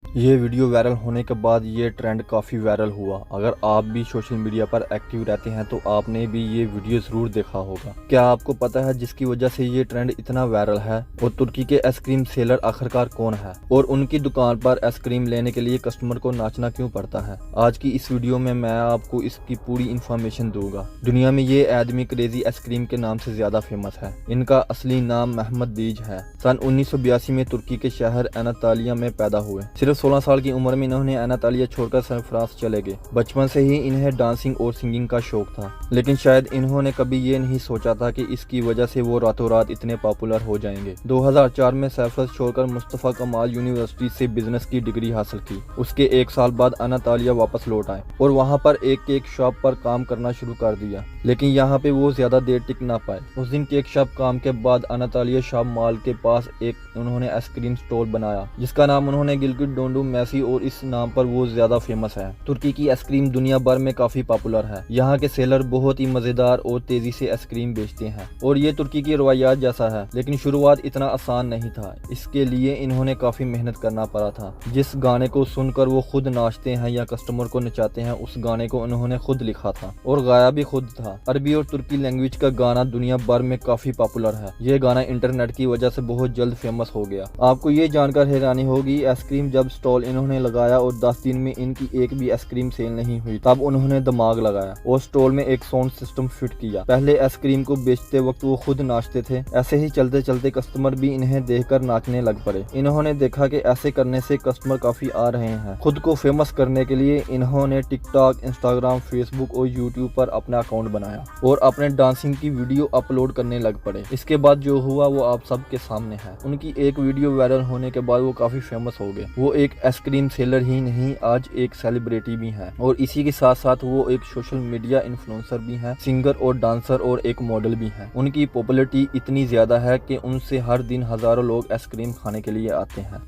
ये video viral होने के बाद ये ट्रेंड काफ़ी वायरल हुआ। अगर आप भी सोशल मीडिया पर एक्टिव रहते हैं तो आपने भी ये वीडियो ज़रूर देखा होगा। क्या आपको पता है जिसकी वजह से ये ट्रेंड इतना वायरल है? और तुर्की के आइसक्रीम सेलर आखिरकार कौन है और उनकी दुकान पर आइसक्रीम लेने के लिए कस्टमर को नाचना क्यों पड़ता है? आज की इस वीडियो में मैं आपको इसकी पूरी इन्फॉर्मेशन दूंगा। दुनिया में ये आदमी क्रेजी आइसक्रीम के नाम से ज्यादा फेमस है। इनका असली नाम महमद दीज है। सन 1982 में तुर्की के शहर एनातालिया में पैदा हुए। सिर्फ 16 साल की उम्र में इन्होंने एनातालिया छोड़कर सरफराज चले गए। बचपन से ही इन्हें डांसिंग और सिंगिंग का शौक था, लेकिन शायद इन्होंने कभी ये नहीं सोचा था कि इसकी वजह से वो रातों रात इतने पॉपुलर हो जाएंगे। 2004 में सरफराज छोड़कर मुस्तफा कमाल यूनिवर्सिटी से बिजनेस की डिग्री हासिल की। उसके एक साल बाद एनातालिया वापस लौट आए और वहाँ पर एक केक शॉप पर काम करना शुरू कर दिया, लेकिन यहाँ पे वो ज्यादा देर टिक ना पाए। उस दिन केक शॉप काम के बाद एनातालिया शॉप मॉल के पास एक उन्होंने आइसक्रीम स्टॉल बनाया, जिसका नाम उन्होंने गिलगिट डोंडू मैसी, और इस नाम पर वो ज्यादा फेमस है। तुर्की की आइसक्रीम दुनिया भर में काफी पॉपुलर है। यहाँ के सेलर बहुत ही मजेदार और तेजी से आइसक्रीम बेचते हैं और ये तुर्की की रवायात जैसा है, लेकिन शुरुआत इतना आसान नहीं था। इसके लिए इन्होंने काफी मेहनत करना पड़ा था। जिस गाने को सुनकर वो खुद नाचते हैं या कस्टमर को नचाते हैं, उस गाने को उन्होंने खुद लिखा था और गाया भी खुद था। अरबी और तुर्की लैंग्वेज का गाना दुनिया भर में काफी पॉपुलर है। ये गाना इंटरनेट की वजह से बहुत जल्द फेमस हो गया। आपको ये जानकर हैरानी होगी, आइसक्रीम जब स्टॉल इन्होंने लगाया और 10 दिन में इनकी एक भी आइसक्रीम सेल नहीं हुई, तब उन्होंने दिमाग लगाया और स्टॉल में एक साउंड सिस्टम फिट किया। पहले आइसक्रीम को बेचते वक्त वो खुद नाचते थे। ऐसे ही चलते चलते कस्टमर भी इन्हें देखकर नाचने लग पड़े। इन्होंने देखा कि ऐसे करने से कस्टमर काफी आ रहे हैं। खुद को फेमस करने के लिए इन्होंने टिकटॉक, इंस्टाग्राम, फेसबुक और यूट्यूब पर अपना अकाउंट बनाया और अपने डांसिंग की वीडियो अपलोड करने लग पड़े। इसके बाद जो हुआ वो आप सबके सामने है। उनकी एक वीडियो वायरल होने के बाद वो काफी फेमस हो गए। वो एक आइसक्रीम सेलर ही नहीं, आज एक सेलिब्रिटी भी हैं और इसी के साथ साथ वो एक सोशल मीडिया इन्फ्लुएंसर भी हैं, सिंगर और डांसर और एक मॉडल भी हैं। उनकी पॉपुलैरिटी इतनी ज्यादा है कि उनसे हर दिन हजारों लोग आइसक्रीम खाने के लिए आते हैं।